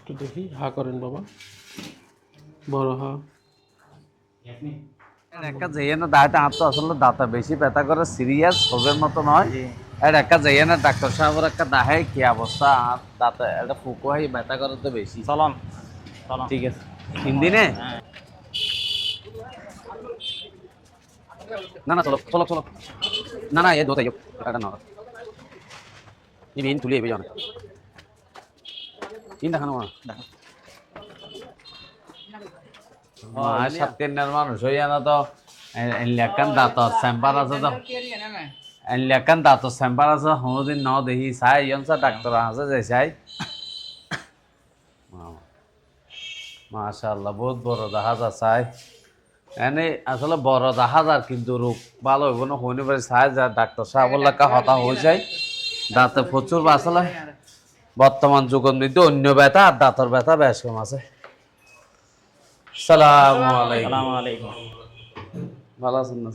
একটু দেখি হা করেন বাবা, বড় হা। একটা যাইয়ে না দাঁড়াতে আর তো আসলে দাঁতা বেশি ব্যথা করে, সিরিয়াস রোগের মতো নয়। আর একটা যাইয়ে না ডাক্তার সাহেবের একটা দাহে কি অবস্থা, আর দাঁতে একটা ফুকো হয় ব্যথা করে তো বেশি। চলন চলন ঠিক আছে, 3 দিনে? না না, চলো চলো চলো। না না, এ দোতাই এটা না ইন তুলি এবি জানা ইন দেখানো না সাতকেন্দ্রের মানুষ হইয়া না তো লেখান দাঁতর চেম্বার আছে তো, লেখান দাঁতর চেম্বার আছে কোনোদিন ন দেখি চাই ইয়নসা ডাক্তার আছে যে চাই। মাশাআল্লাহ বহুত বড় দেখা যা চাই এনে আসলে বড় দেখা যার, কিন্তু রোগ ভালো হইব না হইনি পারে চাই যা ডাক্তার সাহেবের লেখা হতা হয়ে যায়। দাঁতে প্রচুর আসলে বর্তমান যুগের মধ্যে অন্য ব্যথা আর দাঁতর ব্যথা বেশ কম আছে। আসসালামু আলাইকুম। ভালো আছেন না?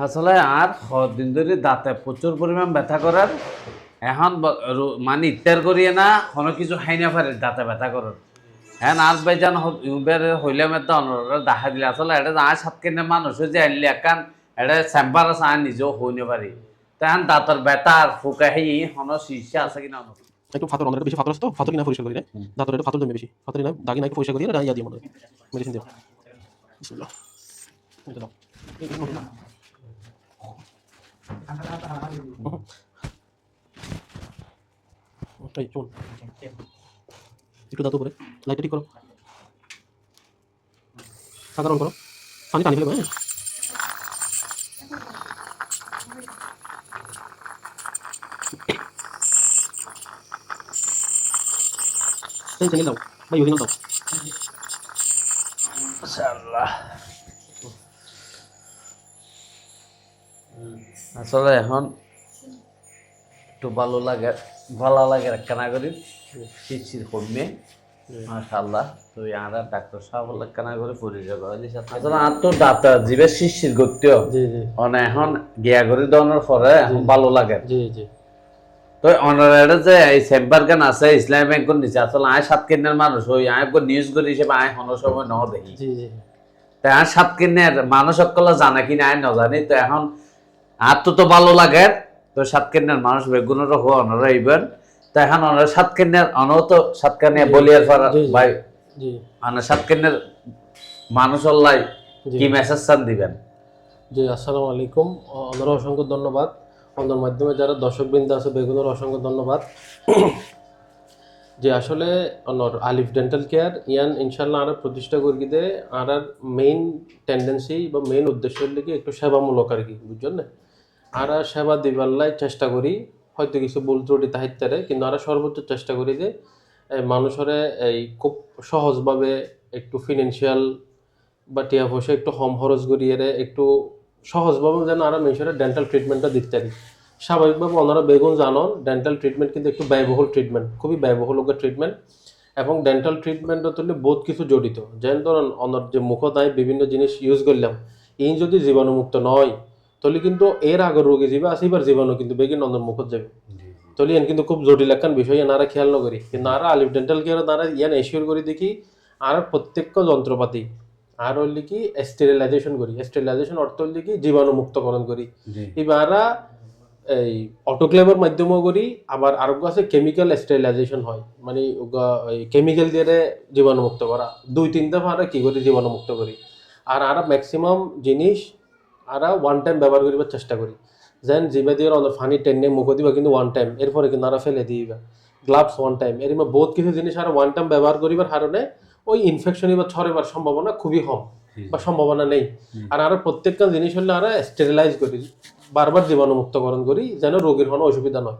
আসলে আর দিন ধরে দাঁতে প্রচুর পরিমাণ ব্যথা করার, এখন মানে ইত্যার করিয়ে না কোনো কিছু খাই না পারে দাঁতে ব্যথা করার। হ্যাঁ নার্স বাইজান হইলে মেতে অনরা দেখা দিলে আসলে এটা আর সাতকেন্দ্রে মানুষ যে আনলে একান এটা চেম্বার আছে আর নিজেও হইনে পারি তখন দাঁতের ব্যথা আর ফুকা হেই হন শীর্ষে আছে কিনা একটু ফাতর অনেক বেশি ফাতর আছে তো, ফাতর কিনা পরিষ্কার করি না, দাঁতের একটু ফাতর জমে বেশি, ফাতর না দাগি না পরিষ্কার করি না, ইয়া দিয়ে মনে মেডিসিন দিও। বিসমিল্লাহ, এটা দাও। ওটাই চল, একটু দাঁত উপরে লাইটটা ঠিক করো, সাধারণ করো, পানি টানি ফেলবে। হ্যাঁ এই চ্যানেল দাও ভাই, ওই দাও। মাশাআল্লাহ। আসলে এখন একটু ভালো লাগে কেনা করি শিরশির কমবে মাশাআল্লাহ। তো ইয়ারা ডাক্তার সাহেব কেনা করে পরিচয় করা দিছে। আসলে আর তো দাঁতা জিভে শিরশির করতেও জি জি মানে এখন গিয়া করে দেওয়ার পরে এখন ভালো লাগে। জি জি তো অনারা যে এই চেম্বার গান আছে ইসলামী ব্যাংকের নিচে আসলে আয় সাতকেন্দ্রের মানুষ ওই আয় নিউজ করি হিসেবে আয় কোনো সময় ন দেখি। জি জি তো আর সাতকেন্দ্রের মানুষ সকল জানে কিনা আয় ন জানি। তো এখন আর তো ভালো লাগে। তো সাতকেন্দ্রের মানুষ বেগুনের হওয়া অনারা এইবার তো এখন অনারা সাতকেন্দ্রের অনও তো সাতকানিয়া বলিয়ার পাড়া ভাই জি মানে সাতকেন্দ্রের মানুষ অল্লাই কি মেসেজ চান দিবেন? জি আসসালামু আলাইকুম, অনর অসংখ্য ধন্যবাদ। অনর মাধ্যমে যারা দর্শকবৃন্দ আছে বেগুনের অসংখ্য ধন্যবাদ। যে আসলে অনর আলিফ ডেন্টাল কেয়ার ইয়ান ইনশাল্লাহ আর প্রতিষ্ঠা করি দে আর মেইন টেন্ডেন্সি বা মেইন উদ্দেশ্যের দিকে একটু সেবামূলক আর কি, বুঝছেন না? আর সেবা দিবাল্লাই চেষ্টা করি, হয়তো কিছু ভুল ত্রুটি তাহিত্যারে, কিন্তু আর সর্বোচ্চ চেষ্টা করি যে মানুষের এই খুব সহজভাবে একটু ফিনান্সিয়াল বা টিয়া পয়সা একটু কম খরচ করিয়ে একটু সহজভাবে যেন আর মানুষের ডেন্টাল ট্রিটমেন্টটা দিতে পারি। স্বাভাবিকভাবে ওনারা বেগুন জানন ডেন্টাল ট্রিটমেন্ট কিন্তু একটু ব্যয়বহুল ট্রিটমেন্ট, খুবই ব্যয়বহুল ট্রিটমেন্ট। এবং ডেন্টাল ট্রিটমেন্টও তুললে বহুত কিছু জড়িত, যেন ধরেন অনর যে মুখত বিভিন্ন জিনিস ইউজ করলাম এই যদি জীবাণুমুক্ত নয় তাহলে কিন্তু এর আগের রোগী যাবে আসিবার জীবাণু কিন্তু বেগিন অনর মুখত যাবে। তাহলে ইয়ান কিন্তু খুব জটিল একখান বিষয়, এনারা খেয়াল না করি। কিন্তু আর আলিফ ডেন্টাল কেয়ার দ্বারা ইয়ান এশিওর করি দেখি আর প্রত্যেক যন্ত্রপাতি আর হইলে কি স্টেরিলাইজেশন করি। স্টেরিলাইজেশন অর্থ হইলে কি জীবাণুমুক্তকরণ করি। এবার এই অটোক্লেভের মাধ্যমেও করি, আবার আরোগ্য আছে কেমিক্যাল স্টেরিলাইজেশন হয়, মানে কেমিক্যাল দিয়ে জীবাণুমুক্ত করা। 2-3 দফা আমরা কি করি জীবাণুমুক্ত করি। আর আর ম্যাক্সিমাম জিনিস আর ওয়ান টাইম ব্যবহার করিবার চেষ্টা করি, যেন জিবা দিয়ে অনেক ফানি টেনে মুখ দিবা কিন্তু ওয়ান টাইম, এরপরে কিন্তু আর ফেলে দিবা। গ্লাভস ওয়ান টাইম, এর বহুত কিছু জিনিস আর ওয়ান টাইম ব্যবহার করিবার কারণে ওই ইনফেকশন বা ছড়াবার সম্ভাবনা খুবই কম বা সম্ভাবনা নেই। আর আরো প্রত্যেকটা জিনিস হলে আর স্টেরিলাইজ করি, বারবার জীবাণুমুক্তকরণ করি যেন রোগীর কোনো অসুবিধা নয়।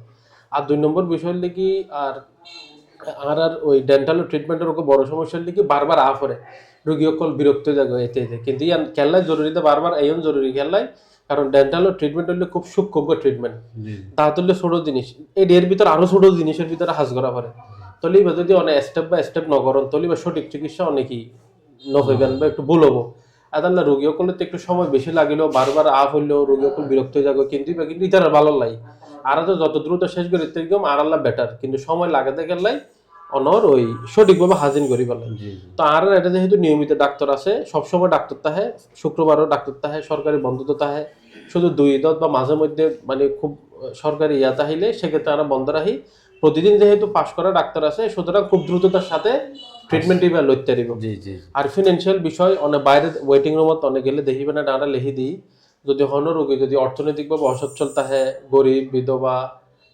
আর 2 নম্বর বিষয় হলে কি আর আর আর ওই ডেন্টাল ট্রিটমেন্টের ওকে বড় সমস্যা হলে কি বারবার করে রোগী অকল বিরক্ত জায়গা এতে কিন্তু ইয়ান খেললাই জরুরিতে বারবার এইন জরুরি খেললাই, কারণ ডেন্টাল ট্রিটমেন্ট হলে খুব সূক্ষ্ম ট্রিটমেন্ট, তা তুললে ছোট জিনিস এই এর ভিতরে আরো ছোট জিনিসের ভিতরে হাজ করা পারে। তলি বা যদি অনেক স্টেপ বাই স্টেপ নকরণ তলি বা সঠিক চিকিৎসা অনেকই নহইবেন বা একটু ভুল হবো। আদাল্লা রোগী করলে তো একটু সময় বেশি লাগিলেও বারবার হইলেও রোগী বিরক্ত হয়ে যাবে, কিন্তু কিন্তু ইতারা ভালো লাগে আর তো যত দ্রুত শেষ করি এরকম আর আল্লাহ বেটার, কিন্তু সময় লাগাতে গেলে অনর ওই সঠিকভাবে হাজির করি বলে। জি তো আর এটা যেহেতু নিয়মিত ডাক্তার আছে, সবসময় ডাক্তার তাহে, শুক্রবারও ডাক্তার তাহে, সরকারি বন্ধ তো তাহে, শুধু 2 ঈদ বা মাঝে মধ্যে মানে খুব সরকারি ইয়া তাহিলে সেক্ষেত্রে আমরা বন্ধ রাখি। প্রতিদিন যেহেতু পাশ করা ডাক্তার আছে, সুতরাং খুব দ্রুততার সাথে ট্রিটমেন্ট দিবে লইতে দিব। জি জি আর ফিনান্সিয়াল বিষয় অনেক বাইরে ওয়েটিং রুমত অনেক গেলে দেখিবে না, আমরা লিখি দিই যদি হন রোগী যদি অর্থনৈতিকভাবে অসচ্ছল তাহে, গরিব, বিধবা,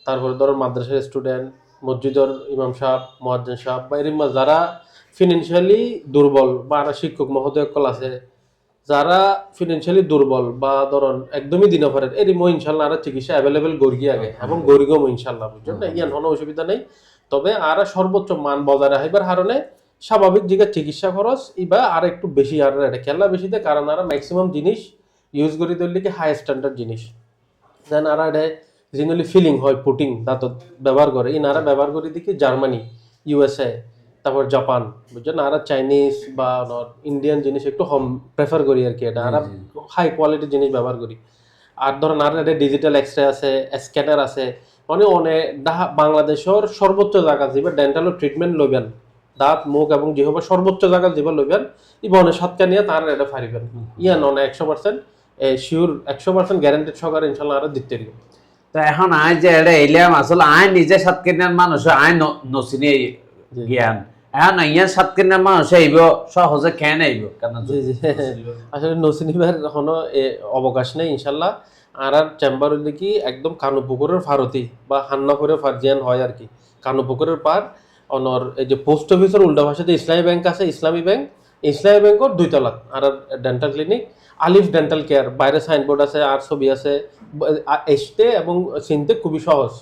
তারপরে ধরো মাদ্রাসার স্টুডেন্ট, মসজিদের ইমাম সাহেব, মুয়াজ্জিন সাহেব বা এরকম যারা ফিনান্সিয়ালি দুর্বল, বা আর শিক্ষক মহোদয় কল আছে, যারা ফিনান্সিয়ালি দুর্বল বা ধরুন একদমই দিনভরের এরকম ইনশাল্লাহ আর চিকিৎসা অ্যাভেলেবেল গড়ি আগে এবং গরিগম ইনশাল্লাহ, বুঝছেন না, ইয়ান কোনো অসুবিধা নেই। তবে আর সর্বোচ্চ মান বজায় রাখবার কারণে স্বাভাবিক দিকে চিকিৎসা খরচ এবার আর একটু বেশি, আর এটা খেলা বেশি দেয়, কারণ আর ম্যাক্সিমাম জিনিস ইউজ করি ধরলে কি হাই স্ট্যান্ডার্ড জিনিস দেন আর এটা জেনারেলি ফিলিং হয় পুটিং দাঁত ব্যবহার করে, ইনারা ব্যবহার করি দেখি জার্মানি, ইউএসএ, তারপর জাপান, বুঝছেন, আর চাইনিজ বা ইন্ডিয়ান জিনিস একটু কম প্রেফার করি আর কি, এটা আর হাই কোয়ালিটির জিনিস ব্যবহার করি। আর ধরেন আর এটা ডিজিটাল এক্সরে আছে, স্ক্যানার আছে, মানে অনেক বাংলাদেশের সর্বোচ্চ জায়গা যেবার ডেন্টাল ট্রিটমেন্ট লইবেন, দাঁত মুখ এবং যেভাবে সর্বোচ্চ জায়গা যেবার লইবেন ইবনে সাতকা নিয়ে তার এটা ফারিবেন ইয়ান অনেক 100% শিওর 100% গ্যারান্টেড সহকারে ইনশাল্লাহ আর দিতে দিব। তো এখন আয় যে এটা এলাম আসলে আয় নিজে সাতকিনার মানুষ আয় নসিনি জ্ঞান, এখন ইয়ার সাতকিনার মানুষ আইব সহজে কেন আইব কেন? জি জি আসলে নসিনিবার কোনো অবকাশ নেই ইনশাল্লাহ। আর চেম্বার হইলে কি একদম কানুপুকুরের ফারতি বা হান্নাপুরের ফারজিয়ান হয় আর কি, কানুপুকুরের পার অনর এই যে পোস্ট অফিসের উল্টা ভাষাতে ইসলামী ব্যাংক আছে, ইসলামী ব্যাংকর 2 তলা আর ডেন্টাল ক্লিনিক আলিফ ডেন্টাল কেয়ার, বাইরে সাইনবোর্ড আছে আর ছবি আছে, এসতে এবং চিনতে খুবই সহজ।